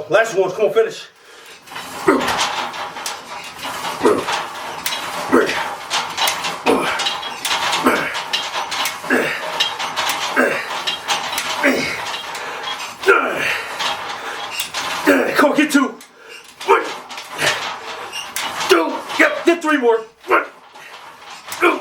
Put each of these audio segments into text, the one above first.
go. Last one. Come on, finish. Come on, get 2. 1, 2. Yep, get 3 more. 1, 2.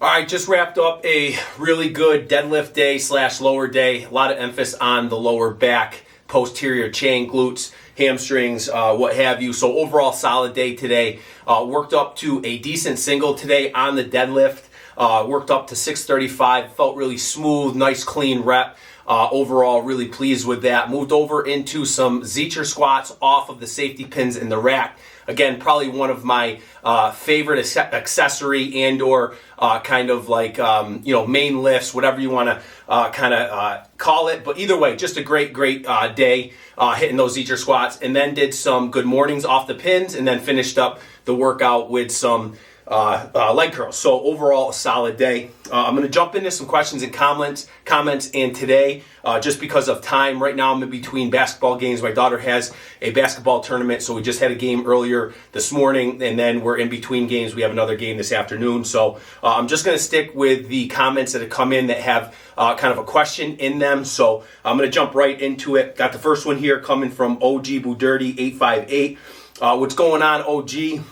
Alright, just wrapped up a really good deadlift day / lower day. A lot of emphasis on the lower back, posterior chain, glutes, hamstrings, what have you. So overall solid day today. Worked up to a decent single today on the deadlift. Worked up to 635. Felt really smooth, nice clean rep. Overall, really pleased with that. Moved over into some Zeecher squats off of the safety pins in the rack. Again, probably one of my favorite accessory and or kind of like, main lifts, whatever you want to call it. But either way, just a great day hitting those Zeecher squats. And then did some good mornings off the pins and then finished up the workout with some leg curls. So overall, a solid day. I'm going to jump into some questions and comments. And today, just because of time, right now I'm in between basketball games. My daughter has a basketball tournament, so we just had a game earlier this morning, and then we're in between games. We have another game this afternoon. So I'm just going to stick with the comments that have come in that have kind of a question in them. So I'm going to jump right into it. Got the first one here coming from OG Boodirty 858. What's going on, OG?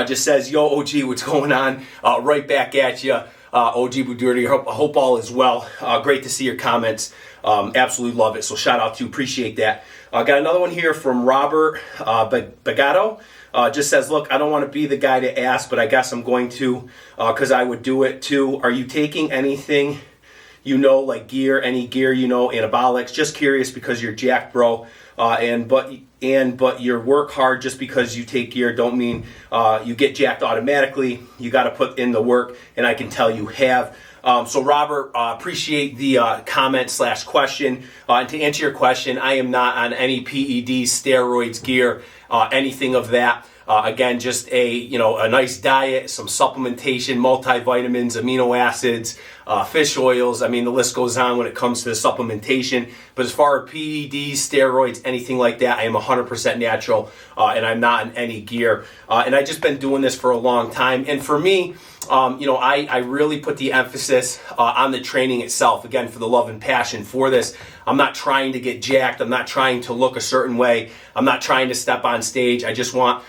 Just says, yo, OG, what's going on? Right back at you, OG Boodirty. I hope all is well. Great to see your comments. Absolutely love it. So shout out to you. Appreciate that. Got another one here from Robert Bagato. Just says, look, I don't want to be the guy to ask, but I guess I'm going to because I would do it too. Are you taking anything, like gear, any gear, anabolics? Just curious because you're jacked, bro. But you work hard. Just because you take gear don't mean you get jacked automatically. You got to put in the work, and I can tell you have. So Robert, appreciate the comment / question. And to answer your question, I am not on any PEDs, steroids, gear, anything of that. Again, just a nice diet, some supplementation, multivitamins, amino acids, fish oils. I mean, the list goes on when it comes to the supplementation. But as far as PEDs, steroids, anything like that, I am 100% natural, and I'm not in any gear. And I've just been doing this for a long time. And for me, I really put the emphasis on the training itself, again, for the love and passion for this. I'm not trying to get jacked. I'm not trying to look a certain way. I'm not trying to step on stage. I just want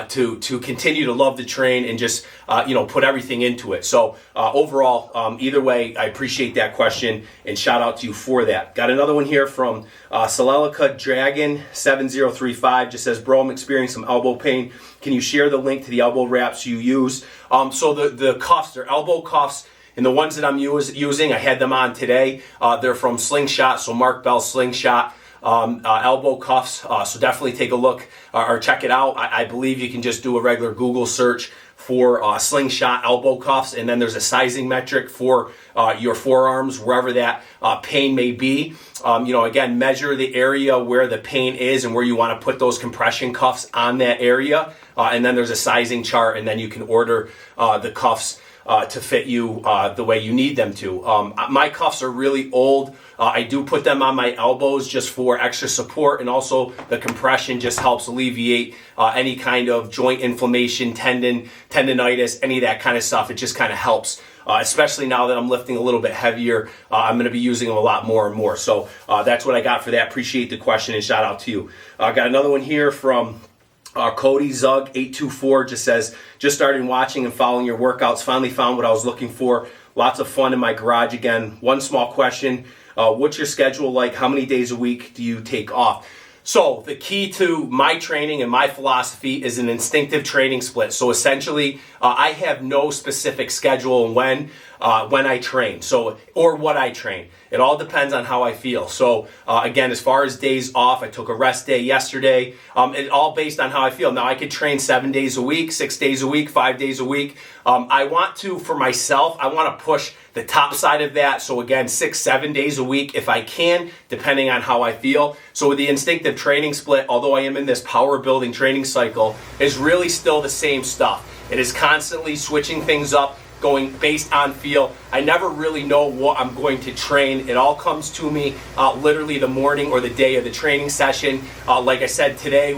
to continue to love the train and just, put everything into it. So overall, either way, I appreciate that question and shout out to you for that. Got another one here from Salelica Dragon 7035. Just says, bro, I'm experiencing some elbow pain. Can you share the link to the elbow wraps you use? So the cuffs, they're elbow cuffs. And the ones that I'm using, I had them on today. They're from Slingshot, so Mark Bell Slingshot elbow cuffs. So definitely take a look or check it out. I believe you can just do a regular Google search for Slingshot elbow cuffs, and then there's a sizing metric for your forearms, wherever that pain may be. Again, measure the area where the pain is and where you want to put those compression cuffs on that area. And then there's a sizing chart, and then you can order the cuffs to fit you the way you need them to. My cuffs are really old. I do put them on my elbows just for extra support, and also the compression just helps alleviate any kind of joint inflammation, tendonitis, any of that kind of stuff. It just kind of helps. Especially now that I'm lifting a little bit heavier, I'm going to be using them a lot more and more. So that's what I got for that. Appreciate the question and shout out to you. Got another one here from Cody Zug 824. Just says, just started watching and following your workouts. Finally found what I was looking for. Lots of fun in my garage again. One small question. What's your schedule like? How many days a week do you take off? So the key to my training and my philosophy is an instinctive training split. So essentially, I have no specific schedule when I train, or what I train. It all depends on how I feel. So again, as far as days off, I took a rest day yesterday. It all based on how I feel. Now I could train 7 days a week, 6 days a week, 5 days a week. I want to, for myself, I want to push the top side of that. So again, 6-7 days a week if I can, depending on how I feel. So with the instinctive training split, although I am in this power building training cycle, is really still the same stuff. It is constantly switching things up, going based on feel. I never really know what I'm going to train. It all comes to me literally the morning or the day of the training session. Like I said, today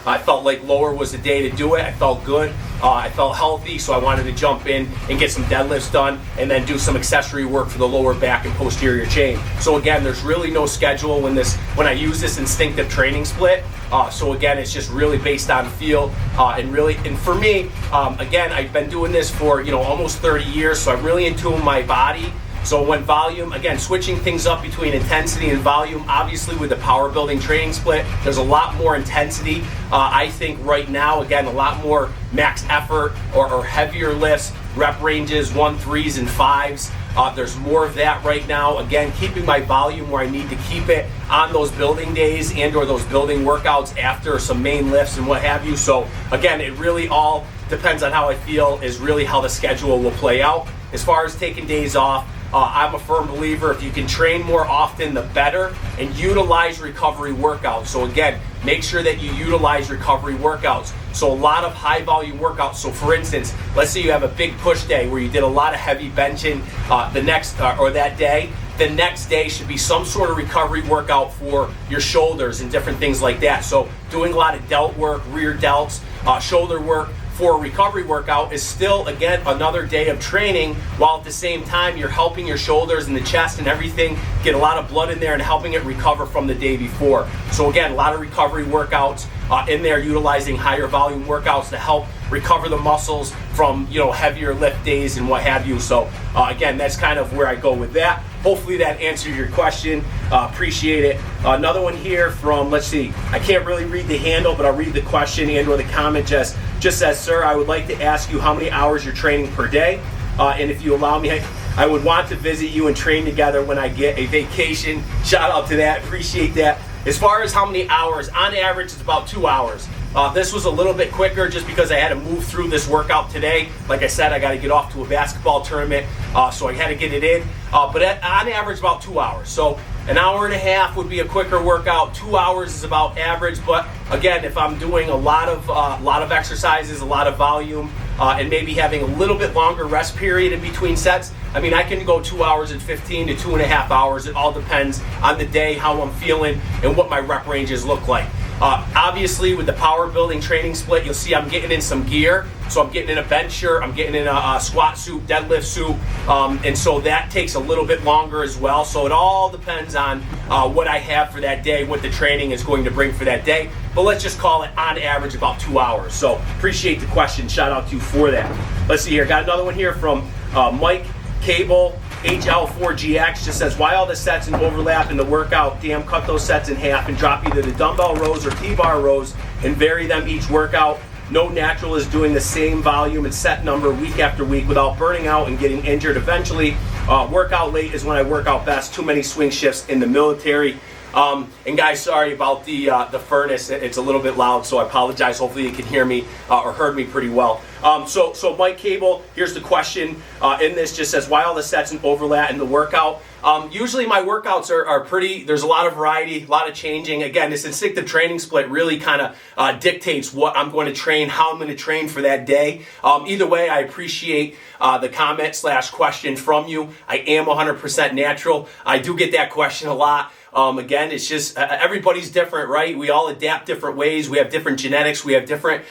I felt like lower was the day to do it. I felt good. I felt healthy, so I wanted to jump in and get some deadlifts done and then do some accessory work for the lower back and posterior chain. So again, there's really no schedule when I use this instinctive training split. So again, it's just really based on feel and for me, again, I've been doing this for almost 30 years, so I'm really in tune with my body. So when volume, again, switching things up between intensity and volume, obviously with the PowerBuilding training split, there's a lot more intensity. I think right now, again, a lot more max effort or heavier lifts, rep ranges, 1, 3s, and 5s. There's more of that right now. Again, keeping my volume where I need to keep it on those building days and or those building workouts after some main lifts and what have you. So again, it really all depends on how I feel is really how the schedule will play out. As far as taking days off, I'm a firm believer if you can train more often, the better, and utilize recovery workouts. So again, make sure that you utilize recovery workouts. So a lot of high volume workouts. So for instance, let's say you have a big push day where you did a lot of heavy benching that day. The next day should be some sort of recovery workout for your shoulders and different things like that. So doing a lot of delt work, rear delts, shoulder work for a recovery workout is still, again, another day of training, while at the same time you're helping your shoulders and the chest and everything get a lot of blood in there and helping it recover from the day before. So again, a lot of recovery workouts in there, utilizing higher volume workouts to help recover the muscles from heavier lift days and what have you. So again, that's kind of where I go with that. Hopefully that answered your question. Appreciate it. Another one here from, let's see, I can't really read the handle, but I'll read the question and or the comment. Just says, sir, I would like to ask you how many hours you're training per day. And if you allow me, I would want to visit you and train together when I get a vacation. Shout out to that. Appreciate that. As far as how many hours, on average, it's about 2 hours. This was a little bit quicker just because I had to move through this workout today. Like I said, I got to get off to a basketball tournament, so I had to get it in. But on average, about 2 hours. So an hour and a half would be a quicker workout. 2 hours is about average. But again, if I'm doing a lot of exercises, a lot of volume, and maybe having a little bit longer rest period in between sets, I can go 2 hours and 15 to 2.5 hours. It all depends on the day, how I'm feeling, and what my rep ranges look like. Obviously, with the PowerBuilding training split, you'll see I'm getting in some gear. So I'm getting in a bench shirt, I'm getting in a squat suit, deadlift suit, and so that takes a little bit longer as well. So it all depends on what I have for that day, what the training is going to bring for that day. But let's just call it on average about 2 hours. So appreciate the question. Shout out to you for that. Let's see here. Got another one here from Mike Cable. HL4GX just says, why all the sets and overlap in the workout? Damn, cut those sets in half and drop either the dumbbell rows or T-bar rows and vary them each workout. No natural is doing the same volume and set number week after week without burning out and getting injured eventually. Workout late is when I work out best. Too many swing shifts in the military. And guys, sorry about the furnace. It's a little bit loud, so I apologize. Hopefully you can hear me or heard me pretty well. So Mike Cable, here's the question in this, just says, why all the sets and overlap in the workout? Usually my workouts are pretty, there's a lot of variety, a lot of changing. Again, this instinctive training split really kind of dictates what I'm going to train, how I'm going to train for that day. Either way, I appreciate the comment/question from you. I am 100% natural. I do get that question a lot. Again, it's just everybody's different, right? We all adapt different ways. We have different genetics. We have different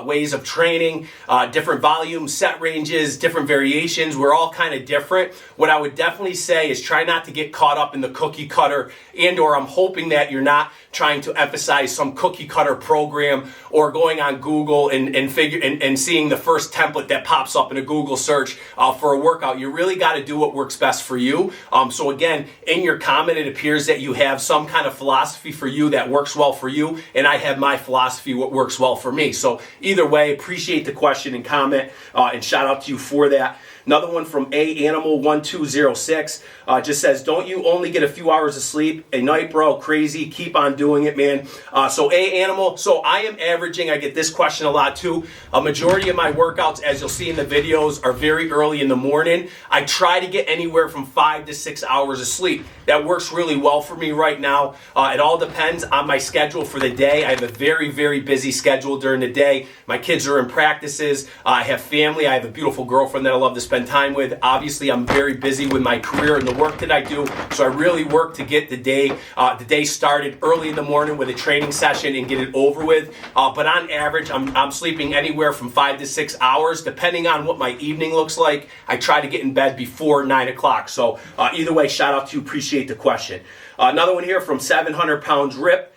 ways of training, different volumes, set ranges, different variations. We're all kind of different. What I would definitely say is try not to get caught up in the cookie cutter, and or I'm hoping that you're not trying to emphasize some cookie cutter program or going on Google and seeing the first template that pops up in a Google search for a workout. You really got to do what works best for you. So again, in your comment, it appears that you have some kind of philosophy for you that works well for you, and I have my philosophy what works well for me. So either way, appreciate the question and comment, and shout out to you for that. Another one from Animal1206 just says, don't you only get a few hours of sleep a night, bro? Crazy. Keep on doing it, man. So Animal, so I am averaging, I get this question a lot too. A majority of my workouts, as you'll see in the videos, are very early in the morning. I try to get anywhere from 5 to 6 hours of sleep. That works really well for me right now. It all depends on my schedule for the day. I have a very, very busy schedule during the day. My kids are in practices. I have family. I have a beautiful girlfriend that I love to spend spend time with. Obviously, I'm very busy with my career and the work that I do, so I really work to get the day started early in the morning with a training session and get it over with. But on average, I'm sleeping anywhere from 5 to 6 hours, depending on what my evening looks like. I try to get in bed before 9 o'clock. So either way, shout out to you. Appreciate the question. Another one here from 700 Pounds Rip.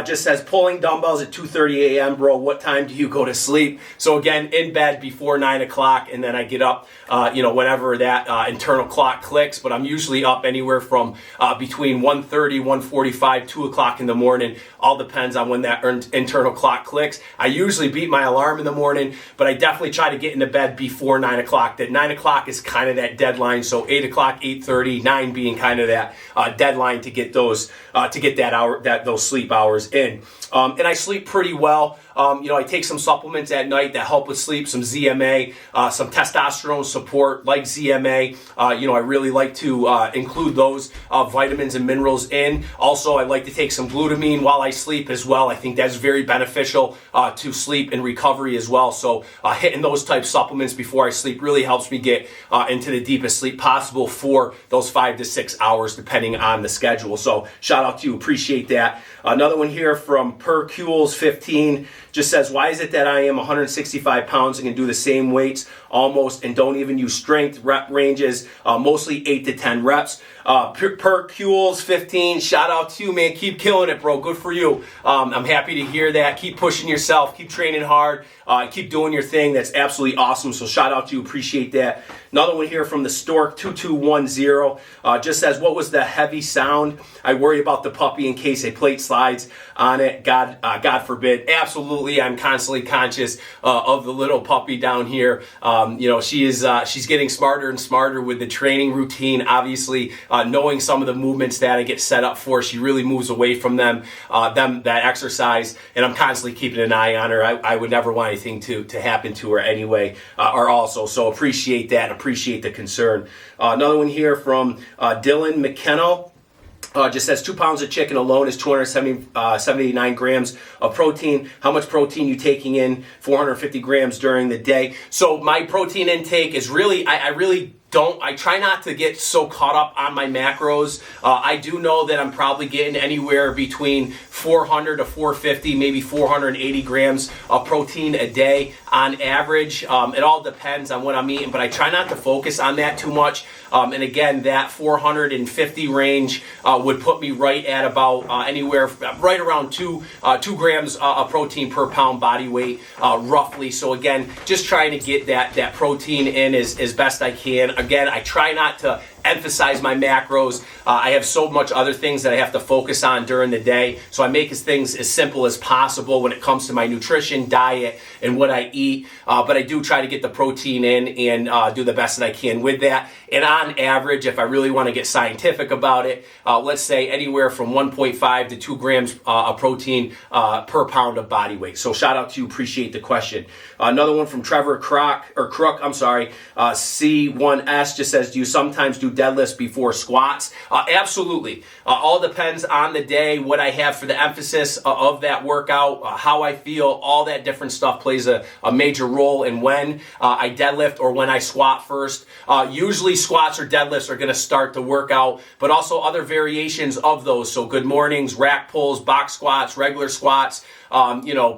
Just says, pulling dumbbells at 2:30 a.m., bro. What time do you go to sleep? So again, in bed before 9 o'clock, and then I get up, whenever that internal clock clicks. But I'm usually up anywhere from between 1:30, 1:45, 2 o'clock in the morning. All depends on when that internal clock clicks. I usually beat my alarm in the morning, but I definitely try to get into bed before 9 o'clock. That 9 o'clock is kind of that deadline. So 8 o'clock, 8:30, 9 being kind of that deadline to get those those sleep hours in. And I sleep pretty well. I take some supplements at night that help with sleep, some ZMA, some testosterone support like ZMA. I really like to include those vitamins and minerals in. Also, I like to take some glutamine while I sleep as well. I think that's very beneficial to sleep and recovery as well. So hitting those type supplements before I sleep really helps me get into the deepest sleep possible for those 5 to 6 hours, depending on the schedule. So shout out to you. Appreciate that. Another one here from Percules15 just says, why is it that I am 165 pounds and can do the same weights almost and don't even use strength rep ranges, mostly 8 to 10 reps? Percules15, shout out to you, man. Keep killing it, bro. Good for you. I'm happy to hear that. Keep pushing yourself. Keep training hard. Keep doing your thing. That's absolutely awesome. So shout out to you. Appreciate that. Another one here from the Stork2210 just says, what was the heavy sound? I worry about the puppy in case a plate slides on it. God forbid. Absolutely. I'm constantly conscious of the little puppy down here. She's getting smarter and smarter with the training routine. Obviously, knowing some of the movements that I get set up for, she really moves away from that exercise, and I'm constantly keeping an eye on her. I would never want anything to happen to her anyway, or also. So appreciate that. Appreciate the concern. Another one here from Dylan McKenna. Just says 2 pounds of chicken alone is 279 grams of protein. How much protein you taking in? 450 grams during the day. So my protein intake is really, I try not to get so caught up on my macros. I do know that I'm probably getting anywhere between 400 to 450, maybe 480 grams of protein a day on average. It all depends on what I'm eating, but I try not to focus on that too much. And again, that 450 range would put me right at about anywhere right around 2 grams of protein per pound body weight, roughly. So again, just trying to get that protein in as best I can. Again, I try not to emphasize my macros. I have so much other things that I have to focus on during the day. So I make things as simple as possible when it comes to my nutrition, diet, and what I eat. But I do try to get the protein in and do the best that I can with that. And on average, if I really want to get scientific about it, let's say anywhere from 1.5 to 2 grams of protein per pound of body weight. So shout out to you. Appreciate the question. Another one from Trevor Crook, C1S just says, do you sometimes do deadlifts before squats? Absolutely. All depends on the day, what I have for the emphasis of that workout, how I feel. All that different stuff plays a major role in when I deadlift or when I squat first. Usually squats or deadlifts are going to start the workout, but also other variations of those. So good mornings, rack pulls, box squats, regular squats,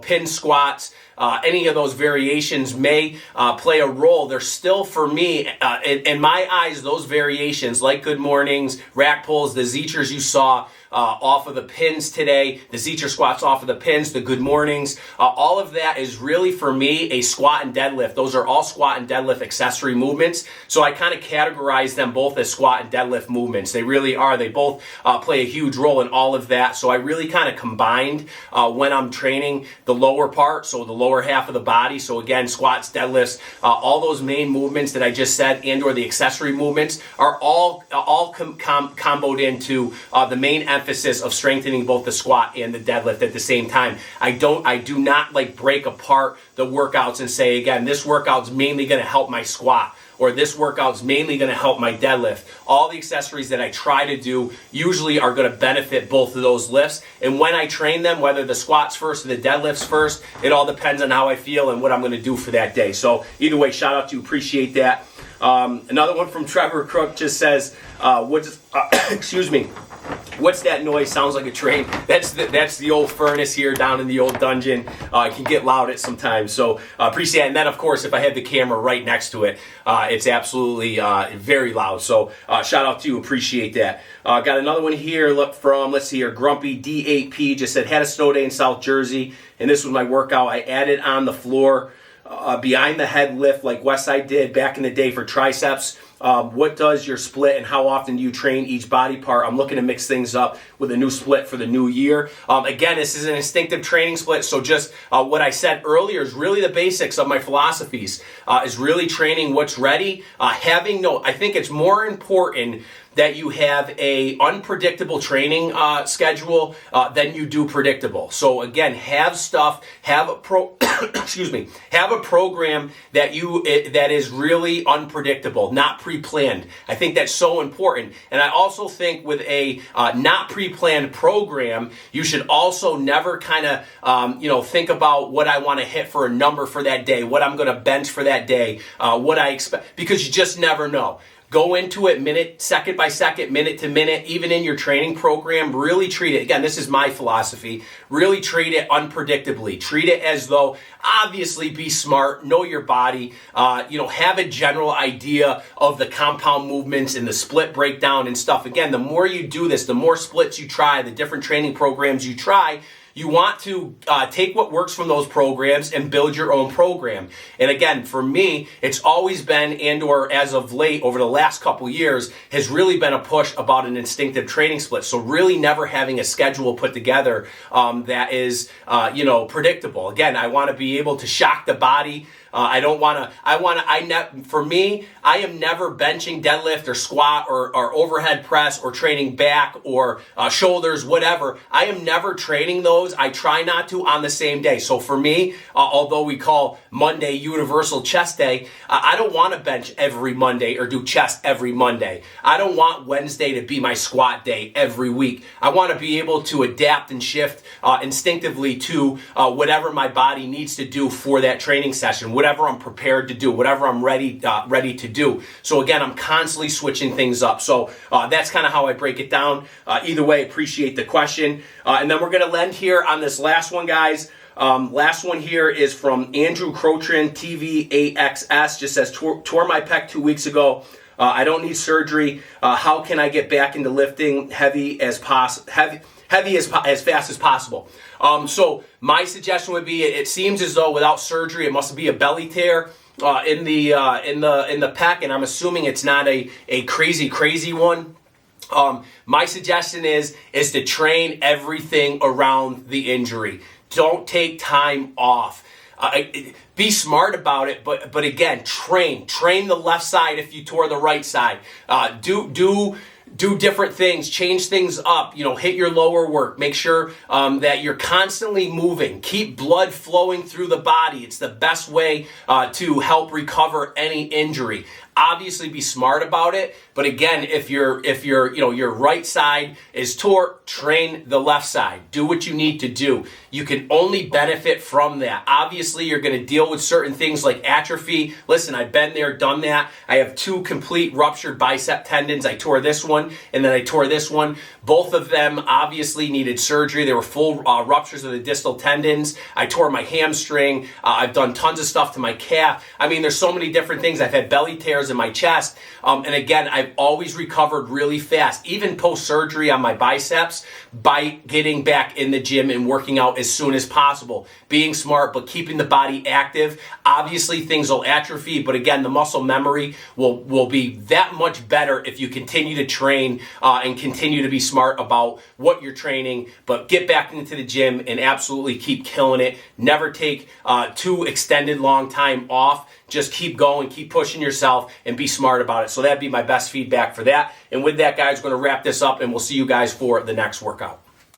pin squats. Any of those variations may play a role. They're still, for me, in my eyes, those variations like good mornings, rack pulls, the Zeechers you saw off of the pins today, the Zeecher squats off of the pins, the good mornings, all of that is really, for me, a squat and deadlift. Those are all squat and deadlift accessory movements. So I kind of categorize them both as squat and deadlift movements. They really are. They both play a huge role in all of that. So I really kind of combined when I'm training the lower part, so the lower half of the body. So again, squats, deadlifts, all those main movements that I just said and or the accessory movements are all comboed into the main emphasis of strengthening both the squat and the deadlift at the same time. I do not like break apart the workouts and say, again, this workout's mainly going to help my squat, or this workout's mainly going to help my deadlift. All the accessories that I try to do usually are going to benefit both of those lifts. And when I train them, whether the squats first or the deadlifts first, it all depends on how I feel and what I'm going to do for that day. So either way, shout out to you. Appreciate that. Another one from Trevor Crook just says, excuse me, what's that noise? Sounds like a train. That's the old furnace here down in the old dungeon. It can get loud at sometimes, so appreciate it. And then, of course, if I had the camera right next to it, it's absolutely very loud. So shout out to you. Appreciate that. Got another one here from, let's see here, Grumpy D8P just said, had a snow day in South Jersey, and this was my workout. I added on the floor behind the head lift like Westside did back in the day for triceps. What does your split and how often do you train each body part? I'm looking to mix things up with a new split for the new year. Again, this is an instinctive training split, so just what I said earlier is really the basics of my philosophies, is really training what's ready. I think it's more important that you have a unpredictable training schedule than you do predictable. So again, have a program that is really unpredictable, not pre-planned. I think that's so important. And I also think with a not pre-planned program, you should also never kind of think about what I want to hit for a number for that day, what I'm going to bench for that day, what I expect, because you just never know. Go into it second by second, minute to minute, even in your training program. Really treat it, again, this is my philosophy, really treat it unpredictably. Treat it as though, obviously be smart, know your body, have a general idea of the compound movements and the split breakdown and stuff. Again, the more you do this, the more splits you try, the different training programs you try, you want to take what works from those programs and build your own program. And again, for me, it's always been, and or as of late, over the last couple years, has really been a push about an instinctive training split. So really never having a schedule put together that is, predictable. Again, I want to be able to shock the body. For me, I am never benching, deadlift, or squat, or overhead press, or training back, or shoulders, whatever. I am never training those. I try not to on the same day. So for me, although we call Monday Universal Chest Day, I don't want to bench every Monday or do chest every Monday. I don't want Wednesday to be my squat day every week. I want to be able to adapt and shift instinctively to whatever my body needs to do for that training session, whatever I'm prepared to do, whatever I'm ready to do. So again, I'm constantly switching things up. So that's kind of how I break it down. Either way, appreciate the question. And then we're going to end here on this last one, guys. Last one here is from Andrew Crotrin, TV8XS. Just says, tore my pec 2 weeks ago. I don't need surgery. How can I get back into lifting heavy as fast as possible? So my suggestion would be, it seems as though without surgery, it must be a belly tear in the pec, and I'm assuming it's not a crazy one. My suggestion is to train everything around the injury. Don't take time off. Be smart about it, but again, train the left side if you tore the right side. Do different things, change things up, hit your lower work. Make sure that you're constantly moving. Keep blood flowing through the body. It's the best way to help recover any injury. Obviously be smart about it, but again, if your right side is tore, train the left side. Do what you need to do. You can only benefit from that. Obviously, you're going to deal with certain things like atrophy. Listen, I've been there, done that. I have 2 complete ruptured bicep tendons. I tore this one, and then I tore this one. Both of them obviously needed surgery. They were full ruptures of the distal tendons. I tore my hamstring. I've done tons of stuff to my calf. I mean, there's so many different things. I've had belly tears in my chest. And again, I've always recovered really fast, even post-surgery on my biceps, by getting back in the gym and working out as soon as possible. Being smart, but keeping the body active. Obviously, things will atrophy, but again, the muscle memory will be that much better if you continue to train and continue to be smart about what you're training, but get back into the gym and absolutely keep killing it. Never take too extended long time off. Just keep going, keep pushing yourself, and be smart about it. So that'd be my best feedback for that. And with that, guys, we're going to wrap this up, and we'll see you guys for the next workout.